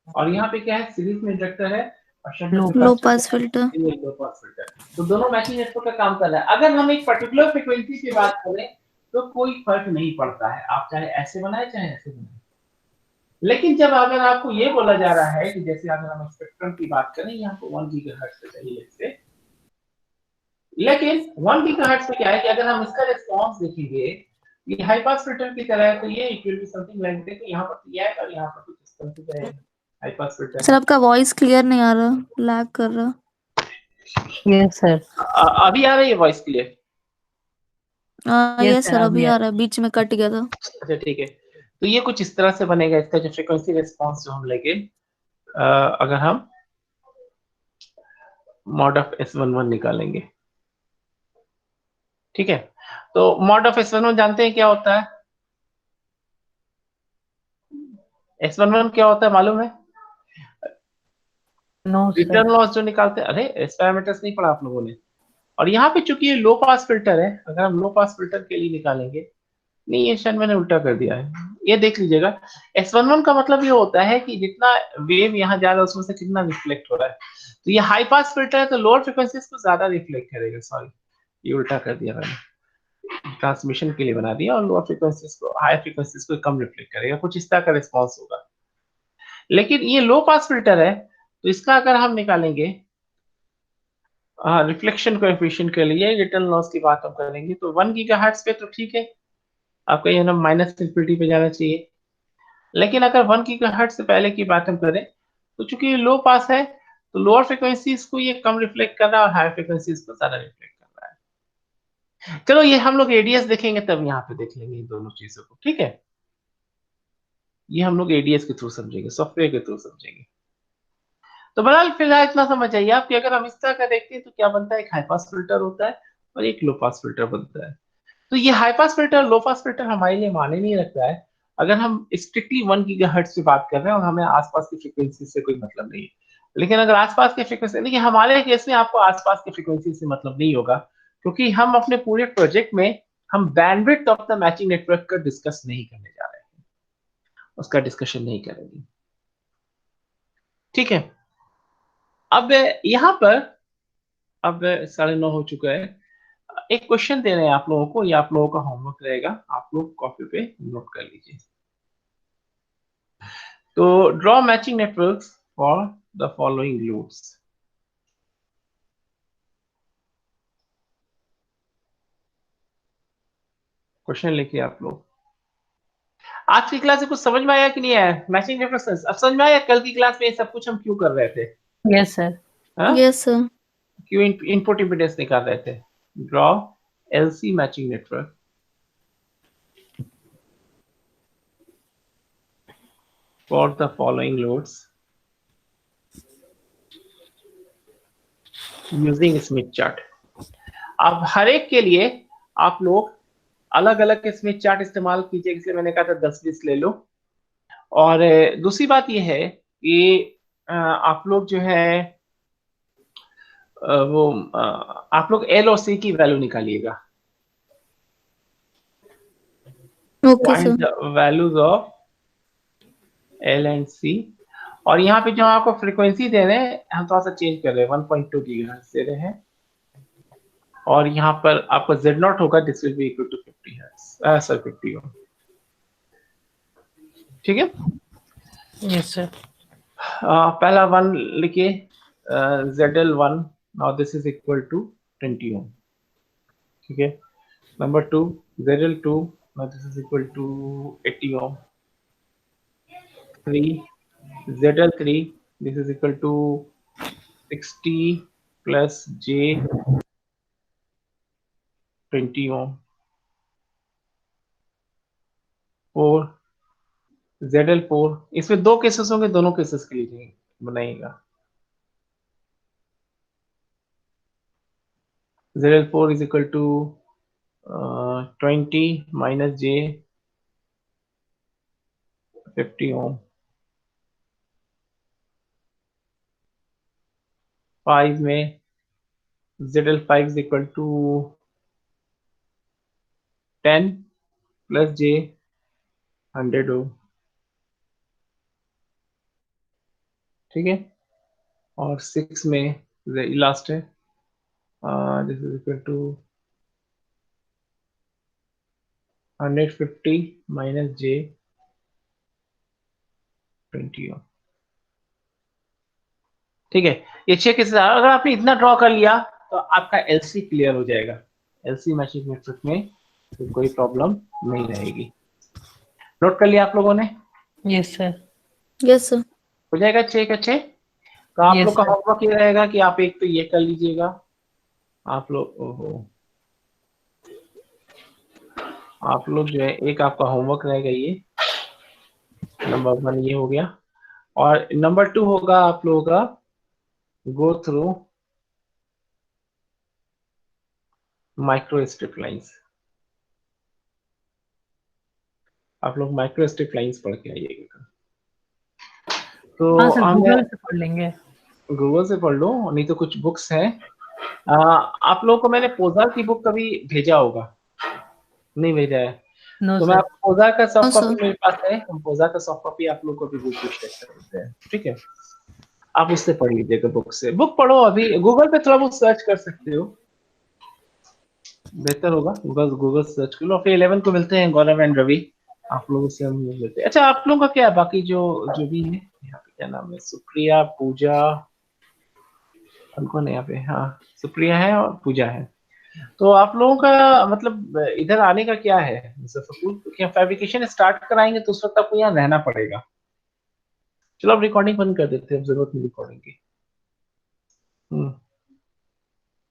और यहाँ पे क्या है, सीरीज में इंडक्टर है और शंट में लो लो कैपेसिटर पास है, फिल्टर। ये लो पास फिल्टर। तो दोनों मैचिंग नेटवर्क का काम कर रहा है। अगर हम एक पर्टिकुलर फ्रीक्वेंसी की बात करें तो कोई फर्क नहीं पड़ता है, आप चाहे ऐसे बनाए चाहे ऐसे बनाए। लेकिन जब अगर आपको ये बोला जा रहा है कि जैसे अगर हम स्पेक्ट्रम की बात करें, यहाँ पे 1 गीगाहर्ट्ज पे चाहिए इससे, लेकिन 1 गीगाहर्ट्ज पे क्या है कि अगर हम इसका रिस्पांस देखेंगे, ये हाई पास फिल्टर की तरह है, तो ये it will be something like that, यहाँ पर ये आएगा और यहाँ पर कुछ इस तरह से जाएगा। हाई पास फिल्टर सर आपका वॉइस क्लियर नहीं आ रहा, लैग कर रहा। Yes sir. अभी आ रही है voice clear? Yes, yes sir, sir, अभी अभी आ रहा है, बीच में कट गया था। अच्छा ठीक है, तो ये कुछ इस तरह से बनेगा इसका जो फ्रीक्वेंसी रिस्पांस जो हम लेंगे, अगर हम मॉड ऑफ S11 निकालेंगे, ठीक है। तो मॉड ऑफ S11 जानते हैं क्या होता है? S11 क्या होता है मालूम है? No return sir. लॉस जो निकालते हैं, अरे एस पैरामीटर्स नहीं पढ़ा आप लोगों ने। और यहाँ पे चूंकि ये लो पास फिल्टर है, अगर हम लो पास फिल्टर के लिए निकालेंगे, नहीं ये शायद मैंने उल्टा कर दिया है, ये देख लीजिएगा। S11 का मतलब ये होता है कि जितना वेव यहाँ जा रहा है उसमें से कितना रिफ्लेक्ट हो रहा है। तो ये हाई पास फिल्टर है तो लोअर फ्रिक्वेंसीज को ज्यादा रिफ्लेक्ट करेगा, सॉरी ये उल्टा कर दिया मैंने, ट्रांसमिशन के लिए बना दिया, और लोअर फ्रिक्वेंसीज को हाई फ्रिक्वेंसीज को कम रिफ्लेक्ट करेगा, कुछ इस तरह का रिस्पॉन्स होगा। लेकिन ये लो पास फिल्टर है तो इसका अगर हम निकालेंगे रिफ्लेक्शन कोएफिशिएंट के लिए, रिटर्न लॉस की बात हम करेंगे, तो 1 गीगाहर्ट्ज पे तो ठीक है, आपका ये ना माइनस इन्फिनिटी पे जाना चाहिए। लेकिन अगर 1 गीगाहर्ट्ज से पहले की बात हम करें, तो चूंकि ये लो पास है तो लोअर फ्रिक्वेंसीज को ये कम रिफ्लेक्ट कर रहा है और हायर फ्रिक्वेंसीज को ज्यादा रिफ्लेक्ट कर रहा है। चलो ये हम लोग एडीएस देखेंगे तब यहाँ पे देख लेंगे इन दोनों चीजों को, ठीक है। ये हम लोग एडीएस के थ्रू समझेंगे, सॉफ्टवेयर के थ्रू समझेंगे। तो बहरहाल फिलहाल इतना समझ आइए आप कि अगर हम इस तरह का देखते हैं तो क्या बनता है, एक हाई पास फिल्टर होता है और एक लो पास फिल्टर बनता है। तो ये high pass filter low pass filter हमारे लिए मायने नहीं रखता है अगर हम स्ट्रिक्टली 1 गीगाहर्ट्ज की बात कर रहे हैं और हमें आसपास की फ्रीक्वेंसी से कोई मतलब नहीं है। लेकिन अगर आसपास की फ्रीक्वेंसी, देखिए हमारे केस में आपको आसपास की फ्रीक्वेंसी से मतलब नहीं होगा, क्योंकि हम अपने पूरे प्रोजेक्ट में हम bandwidth of the matching network का डिस्कस नहीं करने जा रहे हैं, उसका डिस्कशन नहीं करेंगे, ठीक है। अब यहाँ पर अब 9:30 हो चुका है, एक क्वेश्चन दे रहे हैं आप लोगों को, ये आप लोगों का होमवर्क रहेगा, आप लोग कॉपी पे नोट कर लीजिए। तो draw matching networks for the following loads. Question लिखिए आप लोग। आज की क्लास में कुछ समझ में आया कि नहीं आया? मैचिंग नेटवर्क्स अब समझ में आया कल की क्लास में ये सब कुछ हम क्यों कर रहे थे? Yes sir. हाँ? Yes sir. क्यों इनपुट इम्पीडेंस निकाल रहे थे? Draw LC matching network for the following loads using Smith chart. अब हर एक के लिए आप लोग अलग अलग स्मिथ चार्ट इस्तेमाल कीजिए, इसलिए मैंने कहा था 10-20 ले लो। और दूसरी बात यह है कि आप लोग जो है आप लोग एल और सी की वैल्यू निकालिएगा, okay find sir. The values of L and C. और यहाँ पे जो आपको फ्रीक्वेंसी दे रहे हैं हम थोड़ा सा चेंज कर रहे हैं, 1.2 गीगाहर्ट्ज दे रहे हैं, और यहाँ पर आपका Z0 होगा, this will be equal to 50 hertz, sir 50 ohm, ठीक है। Yes sir. पहला 1 लिखिए, ZL1, now this is equal to 20 ohm, ठीक है। Number 2 ZL2, now this is equal to 80 ohm. 3 ZL3, this is equal to 60 plus J 20 ohm। 4 ZL4, इसमें दो cases होंगे, दोनों केसेस के लिए बनाइएगा। ZL4 is equal to 20 minus J 50 ohm। 5 में ZL5 is equal to 10 plus J 100 ओम, ठीक है। और 6 में लास्ट है, this is equal to 150 minus J 20 ohm, ठीक है। ये चेक कैसे, अगर आपने इतना ड्रॉ कर लिया तो आपका LC क्लियर हो जाएगा। LC मैचिंग नेटवर्क में तो कोई प्रॉब्लम नहीं रहेगी। नोट कर लिया आप लोगों ने? Yes sir. Yes sir. हो जाएगा चेक अच्छे। तो आप Yes, लोग का sir. होमवर्क ये रहेगा कि आप एक तो ये कर लीजिएगा, आप लोग, ओहो, आप लोग जो है एक आपका होमवर्क रहेगा ये, नंबर 1 ये हो गया। और नंबर 2 होगा आप लोगों का go through micro strip lines. आप लोग माइक्रो स्ट्रिप लाइंस पढ़ के आइएगा। तो हाँ सर, हम गूगल से पढ़ लेंगे। गूगल से पढ़ लो, नहीं तो कुछ बुक्स हैं। आप लोगों को मैंने पोजार की बुक कभी भेजा होगा, नहीं भेजा है? नो तो मैं सर। आपको पोजार का सॉफ्ट No, कॉपी sir. मेरे पास है, हम पोजार का सॉफ्ट कॉपी आप लोग को भी बुक शेयर कर देते हैं, ठीक है। आप उससे पढ़ लीजिएगा, बुक से। बुक पढ़ो, अभी गूगल पे थोड़ा बहुत सर्च कर सकते हो, बेहतर होगा। गूगल सर्च कर लो। फिर 11 को मिलते हैं गौरव एंड रवि, आप लोगों से हम मिलते हैं। अच्छा, आप लोगों का क्या है बाकी जो जो भी है यहाँ पे, क्या नाम है, सुप्रिया, पूजा, कौन है यहाँ पे? हाँ, सुप्रिया है और पूजा है। तो आप लोगों का मतलब इधर आने का क्या है, सपोज क्या फैब्रिकेशन स्टार्ट कराएंगे तो उस वक्त आपको यहाँ रहना पड़ेगा। चलो अब रिकॉर्डिंग बंद कर देते हैं, अब जरूरत नहीं रिकॉर्डिंग की।